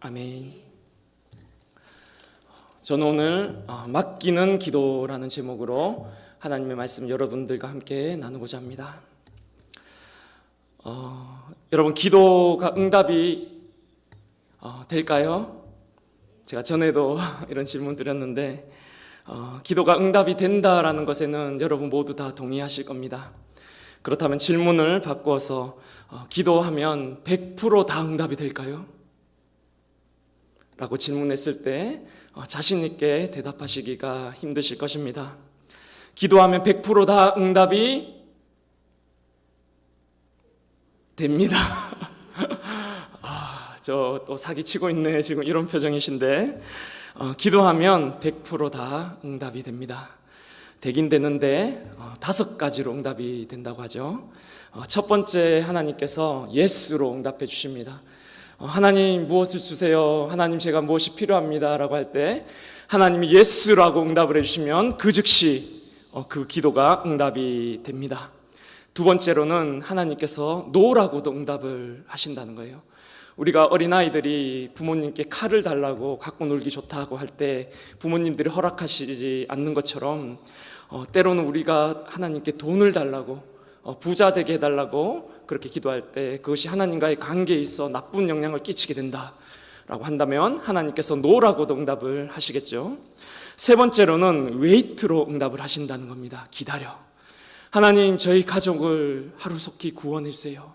아멘. 저는 오늘 맡기는 기도라는 제목으로 하나님의 말씀 여러분들과 함께 나누고자 합니다. 여러분, 기도가 응답이 될까요? 제가 전에도 이런 질문 드렸는데 기도가 응답이 된다라는 것에는 여러분 모두 다 동의하실 겁니다. 그렇다면 질문을 바꾸어서 기도하면 100% 다 응답이 될까요? 라고 질문했을 때 자신 있게 대답하시기가 힘드실 것입니다. 기도하면 100% 다 응답이 됩니다. 저 또 사기치고 있네 지금 이런 표정이신데 기도하면 100% 다 응답이 됩니다. 되긴 되는데 5가지로 응답이 된다고 하죠. 첫 번째, 하나님께서 예스로 응답해 주십니다. 하나님 무엇을 주세요? 하나님 제가 무엇이 필요합니다 라고 할 때 하나님이 예스라고 응답을 해주시면 그 즉시 그 기도가 응답이 됩니다. 두 번째로는 하나님께서 노라고도 응답을 하신다는 거예요. 우리가 어린아이들이 부모님께 칼을 달라고 갖고 놀기 좋다고 할 때 부모님들이 허락하시지 않는 것처럼 때로는 우리가 하나님께 돈을 달라고 부자 되게 해달라고 그렇게 기도할 때 그것이 하나님과의 관계에 있어 나쁜 영향을 끼치게 된다라고 한다면 하나님께서 노라고도 응답을 하시겠죠. 세 번째로는 웨이트로 응답을 하신다는 겁니다. 기다려. 하나님 저희 가족을 하루속히 구원해 주세요.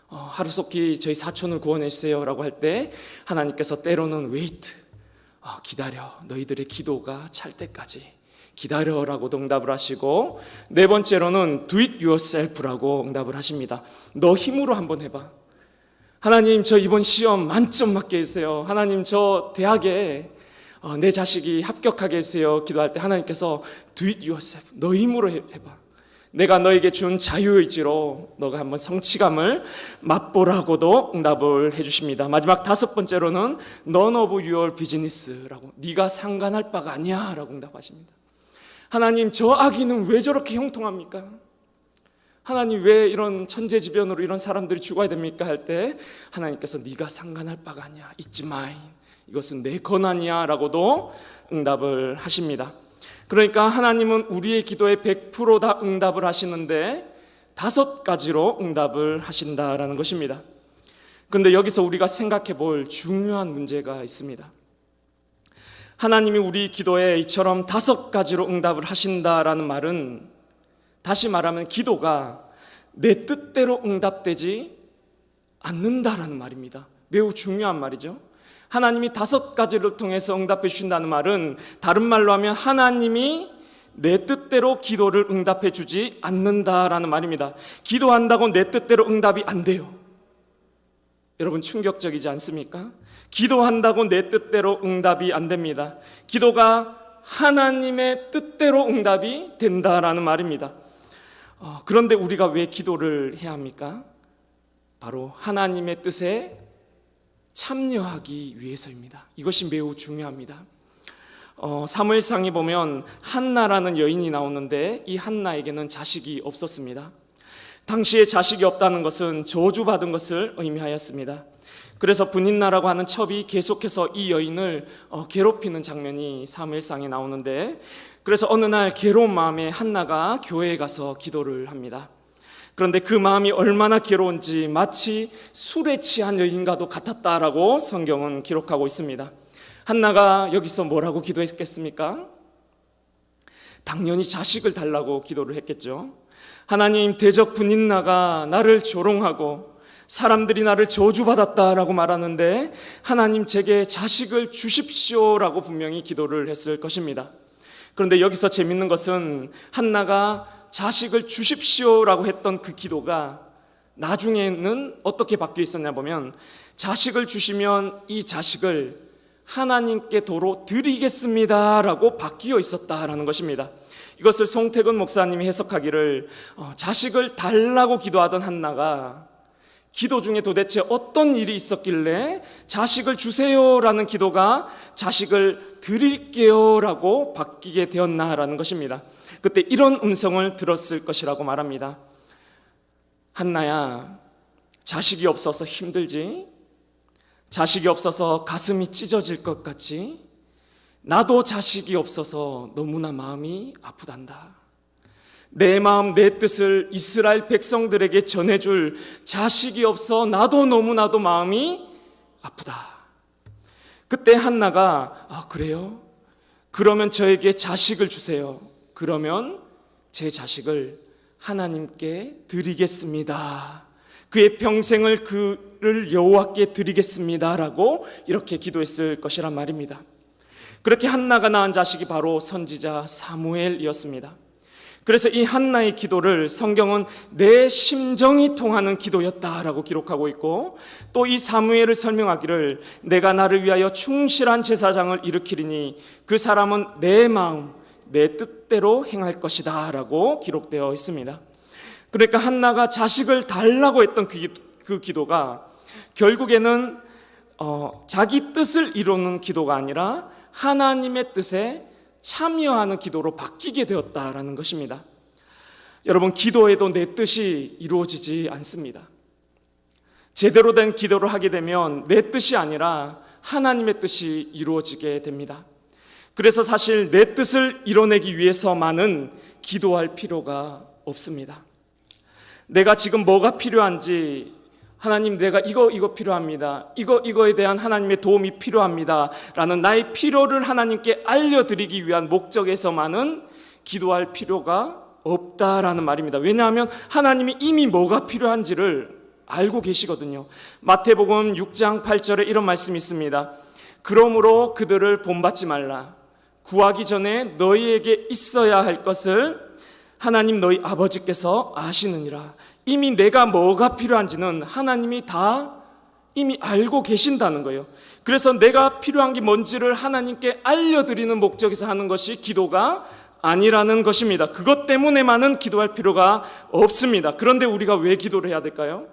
하루속히 저희 사촌을 구원해 주세요 라고 할 때 하나님께서 때로는 웨이트, 기다려. 너희들의 기도가 찰 때까지 기다려라고 응답을 하시고, 네 번째로는 do it yourself라고 응답을 하십니다. 너 힘으로 한번 해봐. 하나님 저 이번 시험 만점 맞게 해주세요. 하나님 저 대학에 내 자식이 합격하게 해주세요. 기도할 때 하나님께서 do it yourself, 너 힘으로 해봐. 내가 너에게 준 자유의지로 너가 한번 성취감을 맛보라고도 응답을 해주십니다. 마지막 5번째로는 none of your business라고, 네가 상관할 바가 아니야 라고 응답하십니다. 하나님 저 아기는 왜 저렇게 형통합니까? 하나님 왜 이런 천재지변으로 이런 사람들이 죽어야 됩니까? 할 때 하나님께서 네가 상관할 바가 아니야, It's mine, 이것은 내 권한이야 라고도 응답을 하십니다. 그러니까 하나님은 우리의 기도에 100% 다 응답을 하시는데 5가지로 응답을 하신다라는 것입니다. 그런데 여기서 우리가 생각해 볼 중요한 문제가 있습니다. 하나님이 우리 기도에 이처럼 5가지로 응답을 하신다라는 말은, 다시 말하면 기도가 내 뜻대로 응답되지 않는다라는 말입니다. 매우 중요한 말이죠. 하나님이 5가지를 통해서 응답해 주신다는 말은 다른 말로 하면 하나님이 내 뜻대로 기도를 응답해 주지 않는다라는 말입니다. 기도한다고 내 뜻대로 응답이 안 돼요. 여러분 충격적이지 않습니까? 기도한다고 내 뜻대로 응답이 안 됩니다. 기도가 하나님의 뜻대로 응답이 된다라는 말입니다. 그런데 우리가 왜 기도를 해야 합니까? 바로 하나님의 뜻에 참여하기 위해서입니다. 이것이 매우 중요합니다. 사무엘상에 보면 한나라는 여인이 나오는데 이 한나에게는 자식이 없었습니다. 당시에 자식이 없다는 것은 저주받은 것을 의미하였습니다. 그래서 분인나라고 하는 첩이 계속해서 이 여인을 괴롭히는 장면이 사무엘상에 나오는데, 그래서 어느 날 괴로운 마음에 한나가 교회에 가서 기도를 합니다. 그런데 그 마음이 얼마나 괴로운지 마치 술에 취한 여인과도 같았다라고 성경은 기록하고 있습니다. 한나가 여기서 뭐라고 기도했겠습니까? 당연히 자식을 달라고 기도를 했겠죠. 하나님, 대적 분인나가 나를 조롱하고 사람들이 나를 저주받았다라고 말하는데 하나님 제게 자식을 주십시오라고 분명히 기도를 했을 것입니다. 그런데 여기서 재밌는 것은 한나가 자식을 주십시오라고 했던 그 기도가 나중에는 어떻게 바뀌어 있었냐 보면, 자식을 주시면 이 자식을 하나님께 도로 드리겠습니다라고 바뀌어 있었다라는 것입니다. 이것을 송태근 목사님이 해석하기를 자식을 달라고 기도하던 한나가 기도 중에 도대체 어떤 일이 있었길래 자식을 주세요라는 기도가 자식을 드릴게요라고 바뀌게 되었나라는 것입니다. 그때 이런 음성을 들었을 것이라고 말합니다. 한나야, 자식이 없어서 힘들지? 자식이 없어서 가슴이 찢어질 것 같지? 나도 자식이 없어서 너무나 마음이 아프단다. 내 마음 내 뜻을 이스라엘 백성들에게 전해줄 자식이 없어 나도 너무나도 마음이 아프다. 그때 한나가 그래요? 그러면 저에게 자식을 주세요. 그러면 제 자식을 하나님께 드리겠습니다. 그의 평생을 그를 여호와께 드리겠습니다 라고 이렇게 기도했을 것이란 말입니다. 그렇게 한나가 낳은 자식이 바로 선지자 사무엘이었습니다. 그래서 이 한나의 기도를 성경은 내 심정이 통하는 기도였다라고 기록하고 있고, 또 이 사무엘을 설명하기를 내가 나를 위하여 충실한 제사장을 일으키리니 그 사람은 내 마음 내 뜻대로 행할 것이다 라고 기록되어 있습니다. 그러니까 한나가 자식을 달라고 했던 그 기도가 결국에는 자기 뜻을 이루는 기도가 아니라 하나님의 뜻에 참여하는 기도로 바뀌게 되었다라는 것입니다. 여러분, 기도에도 내 뜻이 이루어지지 않습니다. 제대로 된 기도를 하게 되면 내 뜻이 아니라 하나님의 뜻이 이루어지게 됩니다. 그래서 사실 내 뜻을 이뤄내기 위해서만은 기도할 필요가 없습니다. 내가 지금 뭐가 필요한지, 하나님 내가 이거 필요합니다. 이거에 대한 하나님의 도움이 필요합니다 라는 나의 필요를 하나님께 알려드리기 위한 목적에서만은 기도할 필요가 없다라는 말입니다. 왜냐하면 하나님이 이미 뭐가 필요한지를 알고 계시거든요. 마태복음 6장 8절에 이런 말씀이 있습니다. 그러므로 그들을 본받지 말라. 구하기 전에 너희에게 있어야 할 것을 하나님 너희 아버지께서 아시느니라. 이미 내가 뭐가 필요한지는 하나님이 다 이미 알고 계신다는 거예요. 그래서 내가 필요한 게 뭔지를 하나님께 알려드리는 목적에서 하는 것이 기도가 아니라는 것입니다. 그것 때문에만은 기도할 필요가 없습니다. 그런데 우리가 왜 기도를 해야 될까요?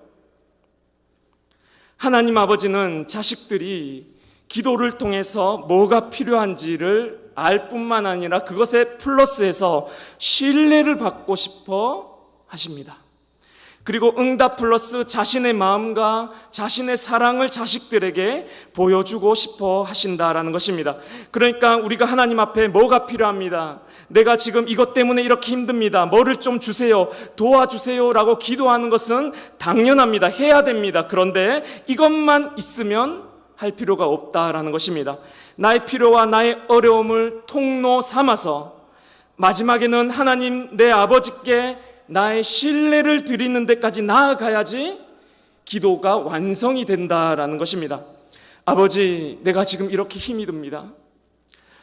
하나님 아버지는 자식들이 기도를 통해서 뭐가 필요한지를 알 뿐만 아니라 그것에 플러스해서 신뢰를 받고 싶어 하십니다. 그리고 응답 플러스 자신의 마음과 자신의 사랑을 자식들에게 보여주고 싶어 하신다라는 것입니다. 그러니까 우리가 하나님 앞에 뭐가 필요합니다. 내가 지금 이것 때문에 이렇게 힘듭니다. 뭐를 좀 주세요. 도와주세요 라고 기도하는 것은 당연합니다. 해야 됩니다. 그런데 이것만 있으면 할 필요가 없다라는 것입니다. 나의 필요와 나의 어려움을 통로 삼아서 마지막에는 하나님 내 아버지께 나의 신뢰를 드리는 데까지 나아가야지 기도가 완성이 된다라는 것입니다. 아버지, 내가 지금 이렇게 힘이 듭니다.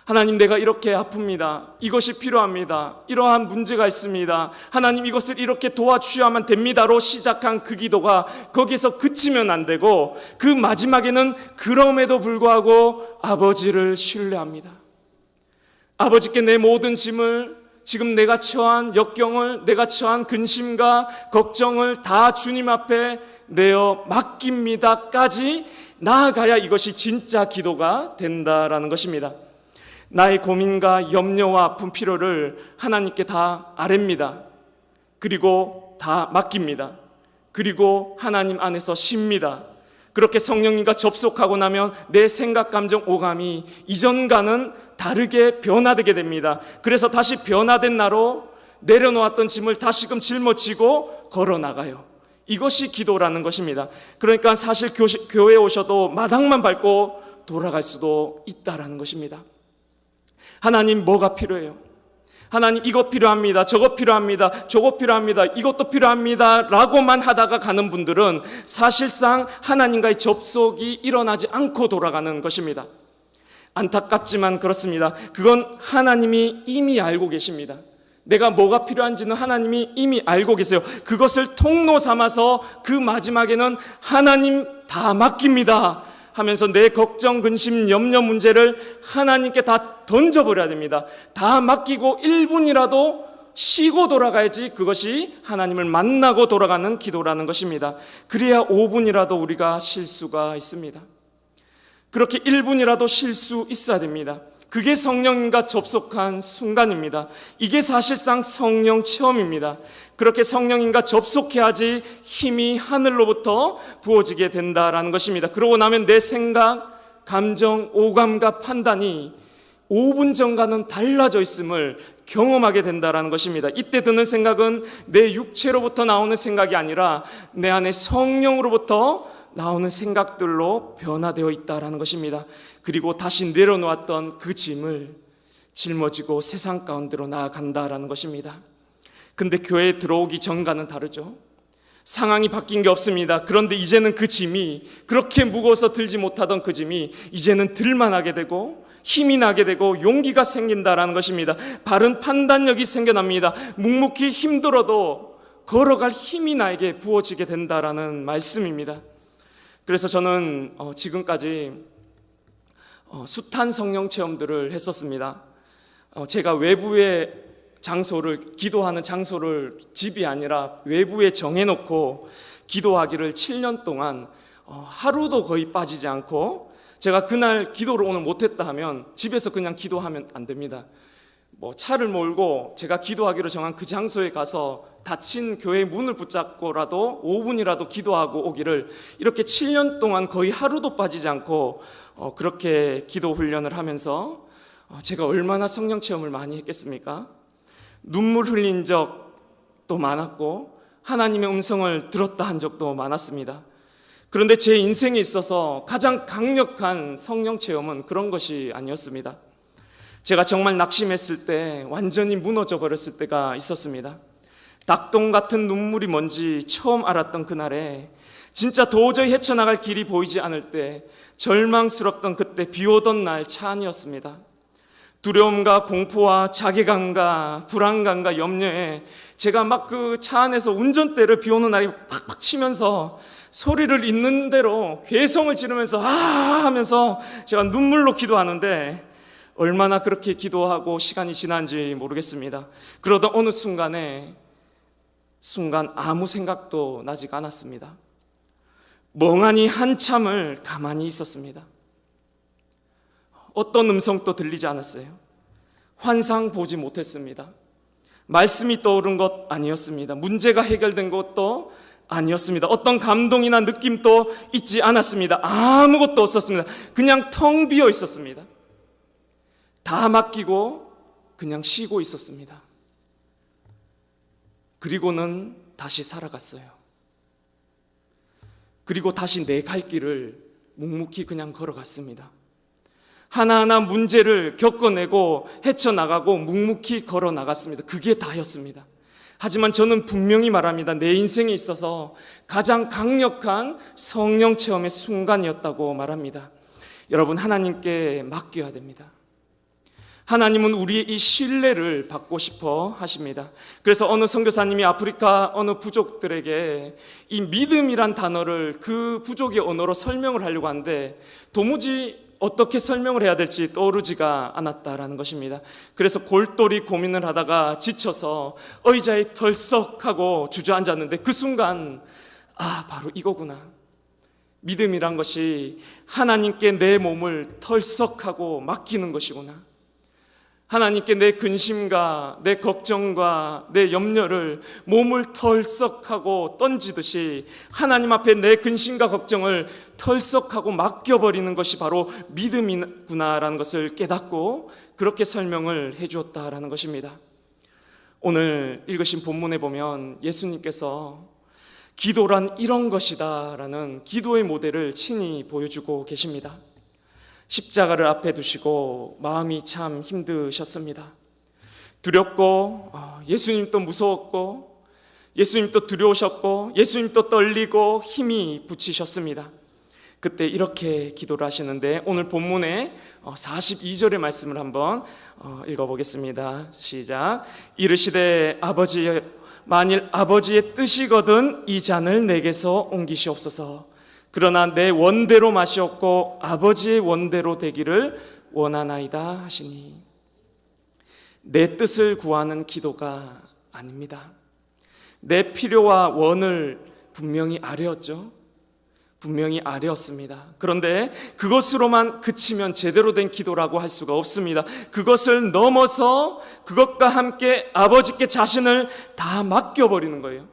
하나님, 내가 이렇게 아픕니다. 이것이 필요합니다. 이러한 문제가 있습니다. 하나님, 이것을 이렇게 도와주셔야만 됩니다로 시작한 그 기도가 거기서 그치면 안 되고, 그 마지막에는 그럼에도 불구하고 아버지를 신뢰합니다. 아버지께 내 모든 짐을, 지금 내가 처한 역경을, 내가 처한 근심과 걱정을 다 주님 앞에 내어 맡깁니다까지 나아가야 이것이 진짜 기도가 된다라는 것입니다. 나의 고민과 염려와 아픈 필요를 하나님께 다 아뢰입니다. 그리고 다 맡깁니다. 그리고 하나님 안에서 쉽니다. 그렇게 성령님과 접속하고 나면 내 생각, 감정, 오감이 이전과는 다르게 변화되게 됩니다. 그래서 다시 변화된 나로 내려놓았던 짐을 다시금 짊어지고 걸어나가요. 이것이 기도라는 것입니다. 그러니까 사실 교회에 오셔도 마당만 밟고 돌아갈 수도 있다라는 것입니다. 하나님, 뭐가 필요해요? 하나님, 이것 필요합니다. 저것 필요합니다. 저것 필요합니다. 이것도 필요합니다 라고만 하다가 가는 분들은 사실상 하나님과의 접속이 일어나지 않고 돌아가는 것입니다. 안타깝지만 그렇습니다. 그건 하나님이 이미 알고 계십니다. 내가 뭐가 필요한지는 하나님이 이미 알고 계세요. 그것을 통로 삼아서 그 마지막에는 하나님 다 맡깁니다 하면서 내 걱정, 근심, 염려 문제를 하나님께 다 던져버려야 됩니다. 다 맡기고 1분이라도 쉬고 돌아가야지 그것이 하나님을 만나고 돌아가는 기도라는 것입니다. 그래야 5분이라도 우리가 쉴 수가 있습니다. 그렇게 1분이라도 쉴 수 있어야 됩니다. 그게 성령님과 접속한 순간입니다. 이게 사실상 성령 체험입니다. 그렇게 성령님과 접속해야지 힘이 하늘로부터 부어지게 된다라는 것입니다. 그러고 나면 내 생각, 감정, 오감과 판단이 5분 전과는 달라져 있음을 경험하게 된다라는 것입니다. 이때 드는 생각은 내 육체로부터 나오는 생각이 아니라 내 안에 성령으로부터 나오는 생각들로 변화되어 있다라는 것입니다. 그리고 다시 내려놓았던 그 짐을 짊어지고 세상 가운데로 나아간다라는 것입니다. 근데 교회에 들어오기 전과는 다르죠. 상황이 바뀐 게 없습니다. 그런데 이제는 그 짐이, 그렇게 무거워서 들지 못하던 그 짐이 이제는 들만하게 되고 힘이 나게 되고 용기가 생긴다라는 것입니다. 바른 판단력이 생겨납니다. 묵묵히 힘들어도 걸어갈 힘이 나에게 부어지게 된다라는 말씀입니다. 그래서 저는 지금까지 숱한 성령 체험들을 했었습니다. 제가 외부의 장소를, 기도하는 장소를 집이 아니라 외부에 정해놓고 기도하기를 7년 동안 하루도 거의 빠지지 않고, 제가 그날 기도를 오늘 못했다 하면 집에서 그냥 기도하면 안 됩니다. 차를 몰고 제가 기도하기로 정한 그 장소에 가서 닫힌 교회 문을 붙잡고라도 5분이라도 기도하고 오기를, 이렇게 7년 동안 거의 하루도 빠지지 않고 그렇게 기도 훈련을 하면서 제가 얼마나 성령 체험을 많이 했겠습니까? 눈물 흘린 적도 많았고 하나님의 음성을 들었다 한 적도 많았습니다. 그런데 제 인생에 있어서 가장 강력한 성령 체험은 그런 것이 아니었습니다. 제가 정말 낙심했을 때, 완전히 무너져 버렸을 때가 있었습니다. 닭똥 같은 눈물이 뭔지 처음 알았던 그날에, 진짜 도저히 헤쳐나갈 길이 보이지 않을 때, 절망스럽던 그때, 비 오던 날 차 안이었습니다. 두려움과 공포와 자괴감과 불안감과 염려에 제가 막 그 차 안에서 운전대를 비 오는 날이 팍팍 치면서 소리를 있는 대로 괴성을 지르면서 하면서 제가 눈물로 기도하는데, 얼마나 그렇게 기도하고 시간이 지난지 모르겠습니다. 그러다 어느 순간 아무 생각도 나지가 않았습니다. 멍하니 한참을 가만히 있었습니다. 어떤 음성도 들리지 않았어요. 환상 보지 못했습니다. 말씀이 떠오른 것 아니었습니다. 문제가 해결된 것도 아니었습니다. 어떤 감동이나 느낌도 있지 않았습니다. 아무것도 없었습니다. 그냥 텅 비어 있었습니다. 다 맡기고 그냥 쉬고 있었습니다. 그리고는 다시 살아갔어요. 그리고 다시 내 갈 길을 묵묵히 그냥 걸어갔습니다. 하나하나 문제를 겪어내고 헤쳐나가고 묵묵히 걸어나갔습니다. 그게 다였습니다. 하지만 저는 분명히 말합니다. 내 인생에 있어서 가장 강력한 성령 체험의 순간이었다고 말합니다. 여러분, 하나님께 맡겨야 됩니다. 하나님은 우리의 이 신뢰를 받고 싶어 하십니다. 그래서 어느 선교사님이 아프리카 어느 부족들에게 이 믿음이란 단어를 그 부족의 언어로 설명을 하려고 하는데 도무지 어떻게 설명을 해야 될지 떠오르지가 않았다라는 것입니다. 그래서 골똘히 고민을 하다가 지쳐서 의자에 덜썩하고 주저앉았는데, 그 순간 바로 이거구나. 믿음이란 것이 하나님께 내 몸을 털썩하고 맡기는 것이구나. 하나님께 내 근심과 내 걱정과 내 염려를 몸을 털썩하고 던지듯이 하나님 앞에 내 근심과 걱정을 털썩하고 맡겨버리는 것이 바로 믿음이구나라는 것을 깨닫고 그렇게 설명을 해주었다라는 것입니다. 오늘 읽으신 본문에 보면 예수님께서 기도란 이런 것이다 라는 기도의 모델을 친히 보여주고 계십니다. 십자가를 앞에 두시고 마음이 참 힘드셨습니다. 두렵고 예수님도 무서웠고 예수님도 두려우셨고 예수님도 떨리고 힘이 붙이셨습니다. 그때 이렇게 기도를 하시는데, 오늘 본문의 42절의 말씀을 한번 읽어보겠습니다. 시작. 이르시되 아버지, 만일 아버지의 뜻이거든 이 잔을 내게서 옮기시옵소서. 그러나 내 원대로 마시옵고 아버지의 원대로 되기를 원하나이다 하시니, 내 뜻을 구하는 기도가 아닙니다. 내 필요와 원을 분명히 아뢰었죠. 분명히 아래였습니다. 그런데 그것으로만 그치면 제대로 된 기도라고 할 수가 없습니다. 그것을 넘어서 그것과 함께 아버지께 자신을 다 맡겨버리는 거예요.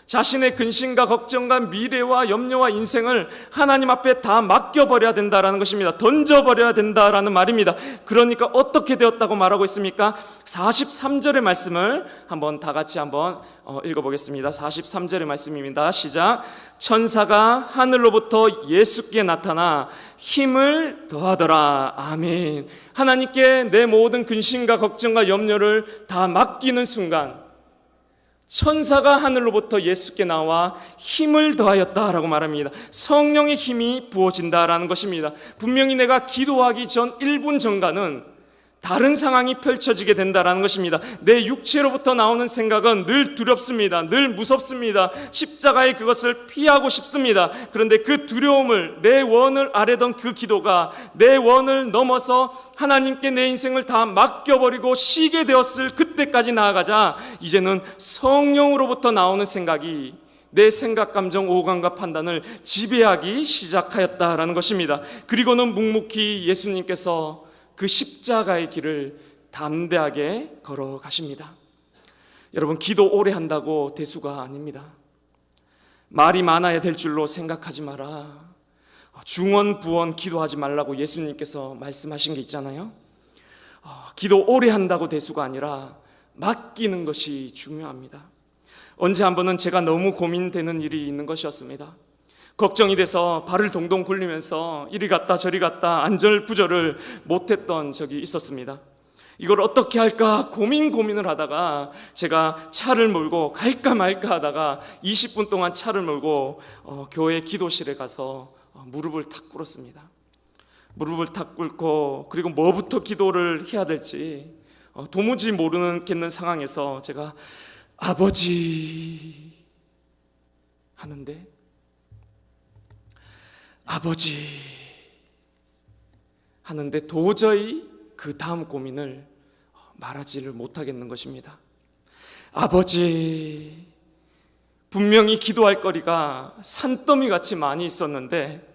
자신의 근심과 걱정과 미래와 염려와 인생을 하나님 앞에 다 맡겨버려야 된다라는 것입니다. 던져버려야 된다라는 말입니다. 그러니까 어떻게 되었다고 말하고 있습니까? 43절의 말씀을 한번 다 같이 한번 읽어보겠습니다. 43절의 말씀입니다. 시작. 천사가 하늘로부터 예수께 나타나 힘을 더하더라. 아멘. 하나님께 내 모든 근심과 걱정과 염려를 다 맡기는 순간 천사가 하늘로부터 예수께 나와 힘을 더하였다라고 말합니다. 성령의 힘이 부어진다라는 것입니다. 분명히 내가 기도하기 전 1분 전과는 다른 상황이 펼쳐지게 된다라는 것입니다. 내 육체로부터 나오는 생각은 늘 두렵습니다. 늘 무섭습니다. 십자가의 그것을 피하고 싶습니다. 그런데 그 두려움을, 내 원을 아래던 그 기도가 내 원을 넘어서 하나님께 내 인생을 다 맡겨버리고 쉬게 되었을 그때까지 나아가자 이제는 성령으로부터 나오는 생각이 내 생각, 감정, 오감과 판단을 지배하기 시작하였다라는 것입니다. 그리고는 묵묵히 예수님께서 그 십자가의 길을 담대하게 걸어가십니다. 여러분, 기도 오래 한다고 대수가 아닙니다. 말이 많아야 될 줄로 생각하지 마라. 중언 부언 기도하지 말라고 예수님께서 말씀하신 게 있잖아요. 기도 오래 한다고 대수가 아니라 맡기는 것이 중요합니다. 언제 한 번은 제가 너무 고민되는 일이 있는 것이었습니다. 걱정이 돼서 발을 동동 굴리면서 이리 갔다 저리 갔다 안절부절을 못했던 적이 있었습니다. 이걸 어떻게 할까 고민을 하다가 제가 차를 몰고 갈까 말까 하다가 20분 동안 차를 몰고 교회 기도실에 가서 무릎을 탁 꿇었습니다. 무릎을 탁 꿇고 그리고 뭐부터 기도를 해야 될지 도무지 모르겠는 상황에서 제가 아버지 하는데 아버지 하는데 도저히 그 다음 고민을 말하지를 못하겠는 것입니다. 아버지, 분명히 기도할 거리가 산더미같이 많이 있었는데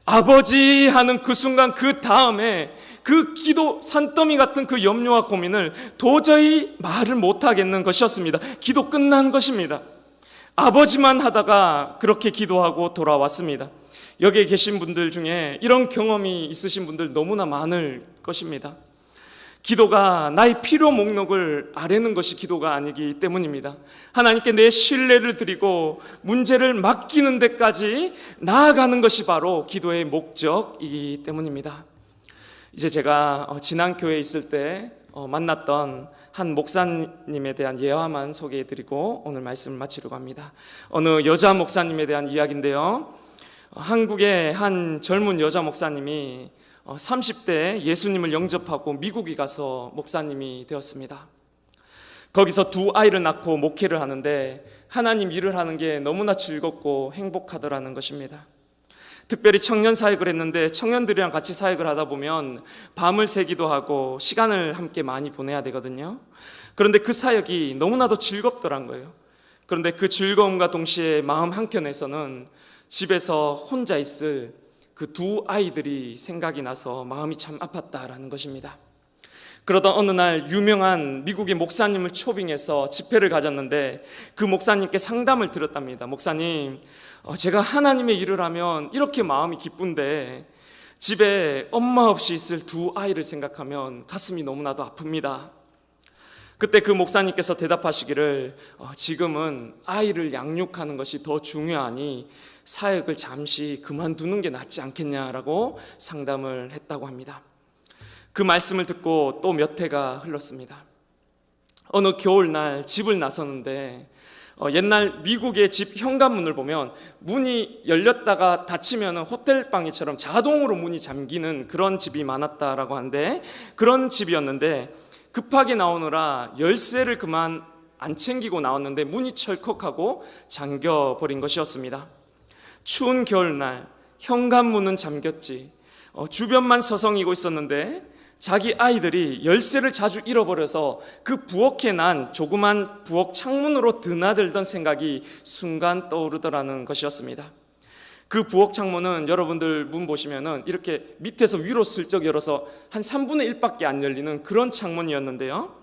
아버지 하는 그 순간 그 다음에 그 기도 산더미 같은 그 염려와 고민을 도저히 말을 못하겠는 것이었습니다. 기도 끝난 것입니다. 아버지만 하다가 그렇게 기도하고 돌아왔습니다. 여기에 계신 분들 중에 이런 경험이 있으신 분들 너무나 많을 것입니다. 기도가 나의 필요 목록을 아뢰는 것이 기도가 아니기 때문입니다. 하나님께 내 신뢰를 드리고 문제를 맡기는 데까지 나아가는 것이 바로 기도의 목적이기 때문입니다. 이제 제가 지난 교회에 있을 때 만났던 한 목사님에 대한 예화만 소개해드리고 오늘 말씀을 마치려고 합니다. 어느 여자 목사님에 대한 이야기인데요, 한국의 한 젊은 여자 목사님이 30대에 예수님을 영접하고 미국에 가서 목사님이 되었습니다. 거기서 두 아이를 낳고 목회를 하는데 하나님 일을 하는 게 너무나 즐겁고 행복하더라는 것입니다. 특별히 청년 사역을 했는데 청년들이랑 같이 사역을 하다 보면 밤을 새기도 하고 시간을 함께 많이 보내야 되거든요. 그런데 그 사역이 너무나도 즐겁더란 거예요. 그런데 그 즐거움과 동시에 마음 한켠에서는 집에서 혼자 있을 그 두 아이들이 생각이 나서 마음이 참 아팠다라는 것입니다. 그러던 어느 날 유명한 미국의 목사님을 초빙해서 집회를 가졌는데 그 목사님께 상담을 드렸답니다. 목사님, 제가 하나님의 일을 하면 이렇게 마음이 기쁜데 집에 엄마 없이 있을 두 아이를 생각하면 가슴이 너무나도 아픕니다. 그때 그 목사님께서 대답하시기를 지금은 아이를 양육하는 것이 더 중요하니 사역을 잠시 그만두는 게 낫지 않겠냐라고 상담을 했다고 합니다. 그 말씀을 듣고 또 몇 해가 흘렀습니다. 어느 겨울날 집을 나섰는데 옛날 미국의 집 현관문을 보면 문이 열렸다가 닫히면 호텔방이처럼 자동으로 문이 잠기는 그런 집이 많았다라고 하는데 그런 집이었는데 급하게 나오느라 열쇠를 그만 안 챙기고 나왔는데 문이 철컥하고 잠겨버린 것이었습니다. 추운 겨울날 현관문은 잠겼지 주변만 서성이고 있었는데 자기 아이들이 열쇠를 자주 잃어버려서 그 부엌에 난 조그만 부엌 창문으로 드나들던 생각이 순간 떠오르더라는 것이었습니다. 그 부엌 창문은 여러분들 문 보시면은 이렇게 밑에서 위로 슬쩍 열어서 한 3분의 1밖에 안 열리는 그런 창문이었는데요.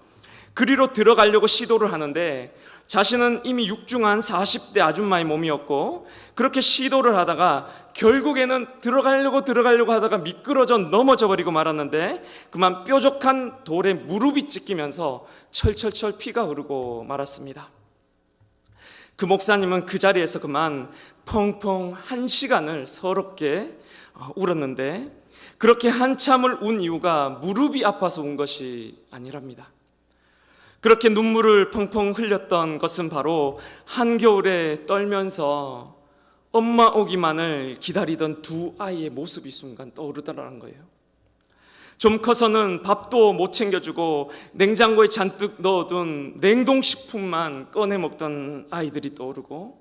그리로 들어가려고 시도를 하는데 자신은 이미 육중한 40대 아줌마의 몸이었고 그렇게 시도를 하다가 결국에는 들어가려고 하다가 미끄러져 넘어져 버리고 말았는데 그만 뾰족한 돌에 무릎이 찢기면서 철철철 피가 흐르고 말았습니다. 그 목사님은 그 자리에서 그만 펑펑 1시간을 서럽게 울었는데 그렇게 한참을 운 이유가 무릎이 아파서 운 것이 아니랍니다. 그렇게 눈물을 펑펑 흘렸던 것은 바로 한겨울에 떨면서 엄마 오기만을 기다리던 두 아이의 모습이 순간 떠오르더라는 거예요. 좀 커서는 밥도 못 챙겨주고 냉장고에 잔뜩 넣어둔 냉동식품만 꺼내 먹던 아이들이 떠오르고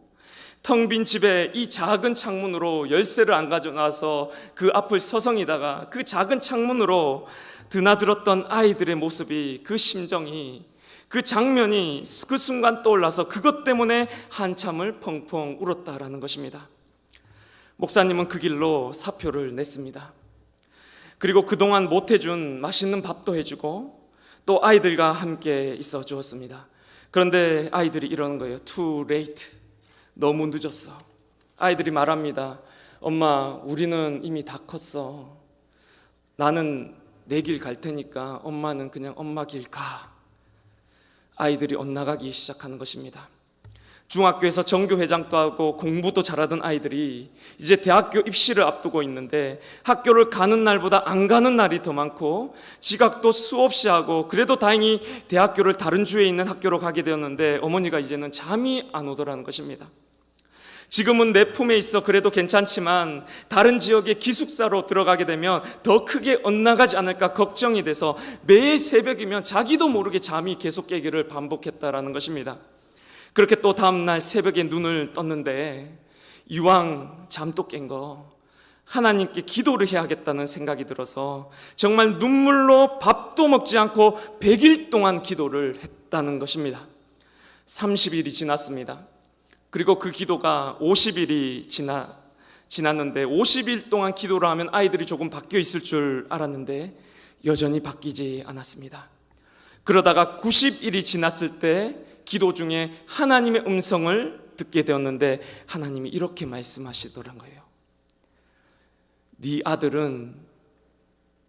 텅 빈 집에 이 작은 창문으로 열쇠를 안 가져가서 그 앞을 서성이다가 그 작은 창문으로 드나들었던 아이들의 모습이 그 심정이 그 장면이 그 순간 떠올라서 그것 때문에 한참을 펑펑 울었다라는 것입니다. 목사님은 그 길로 사표를 냈습니다. 그리고 그동안 못 해준 맛있는 밥도 해주고 또 아이들과 함께 있어 주었습니다. 그런데 아이들이 이러는 거예요. Too late. 너무 늦었어. 아이들이 말합니다. 엄마, 우리는 이미 다 컸어. 나는 내 길 갈 테니까 엄마는 그냥 엄마 길 가. 아이들이 엇나가기 시작하는 것입니다. 중학교에서 정교회장도 하고 공부도 잘하던 아이들이 이제 대학교 입시를 앞두고 있는데 학교를 가는 날보다 안 가는 날이 더 많고 지각도 수없이 하고 그래도 다행히 대학교를 다른 주에 있는 학교로 가게 되었는데 어머니가 이제는 잠이 안 오더라는 것입니다. 지금은 내 품에 있어 그래도 괜찮지만 다른 지역의 기숙사로 들어가게 되면 더 크게 엇나가지 않을까 걱정이 돼서 매일 새벽이면 자기도 모르게 잠이 계속 깨기를 반복했다라는 것입니다. 그렇게 또 다음날 새벽에 눈을 떴는데 이왕 잠도 깬 거 하나님께 기도를 해야겠다는 생각이 들어서 정말 눈물로 밥도 먹지 않고 100일 동안 기도를 했다는 것입니다. 30일이 지났습니다. 그리고 그 기도가 50일이 지났는데 50일 동안 기도를 하면 아이들이 조금 바뀌어 있을 줄 알았는데 여전히 바뀌지 않았습니다. 그러다가 90일이 지났을 때 기도 중에 하나님의 음성을 듣게 되었는데 하나님이 이렇게 말씀하시더란 거예요. 네 아들은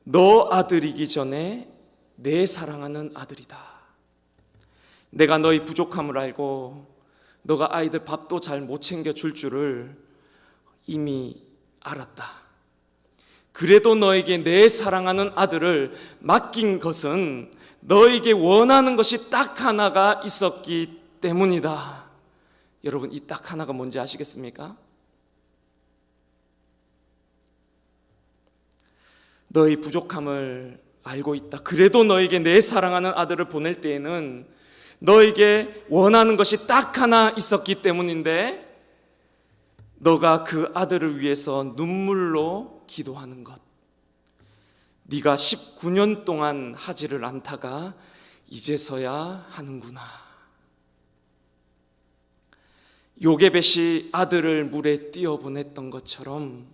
너 아들이기 전에 내 사랑하는 아들이다. 내가 너의 부족함을 알고 너가 아이들 밥도 잘 못 챙겨줄 줄을 이미 알았다. 그래도 너에게 내 사랑하는 아들을 맡긴 것은 너에게 원하는 것이 딱 하나가 있었기 때문이다. 여러분, 이 딱 하나가 뭔지 아시겠습니까? 너의 부족함을 알고 있다. 그래도 너에게 내 사랑하는 아들을 보낼 때에는 너에게 원하는 것이 딱 하나 있었기 때문인데 너가 그 아들을 위해서 눈물로 기도하는 것, 네가 19년 동안 하지를 않다가 이제서야 하는구나. 요게벳이 아들을 물에 띄어보냈던 것처럼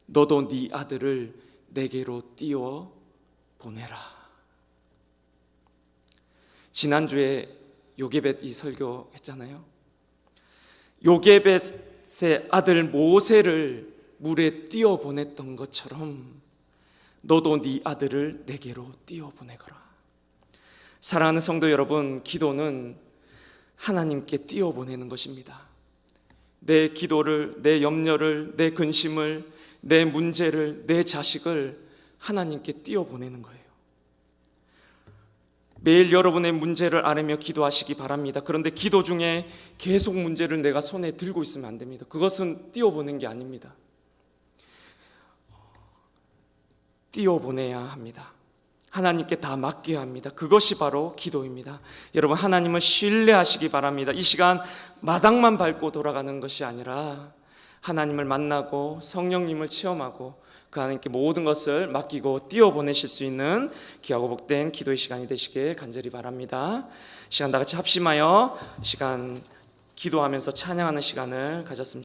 너도 네 아들을 내게로 띄어보내라. 지난주에 요게벳이 설교했잖아요. 요게벳의 아들 모세를 물에 띄어보냈던 것처럼 너도 네 아들을 내게로 띄어보내거라. 사랑하는 성도 여러분, 기도는 하나님께 띄어보내는 것입니다. 내 기도를, 내 염려를, 내 근심을, 내 문제를, 내 자식을 하나님께 띄어보내는 거예요. 매일 여러분의 문제를 아뢰며 기도하시기 바랍니다. 그런데 기도 중에 계속 문제를 내가 손에 들고 있으면 안 됩니다. 그것은 띄어보낸 게 아닙니다. 띄어보내야 합니다. 하나님께 다 맡겨야 합니다. 그것이 바로 기도입니다. 여러분, 하나님을 신뢰하시기 바랍니다. 이 시간 마당만 밟고 돌아가는 것이 아니라 하나님을 만나고 성령님을 체험하고 그 하나님께 모든 것을 맡기고 띄어보내실 수 있는 귀하고 복된 기도의 시간이 되시길 간절히 바랍니다. 시간 다 같이 합심하여 시간 기도하면서 찬양하는 시간을 가졌습니다.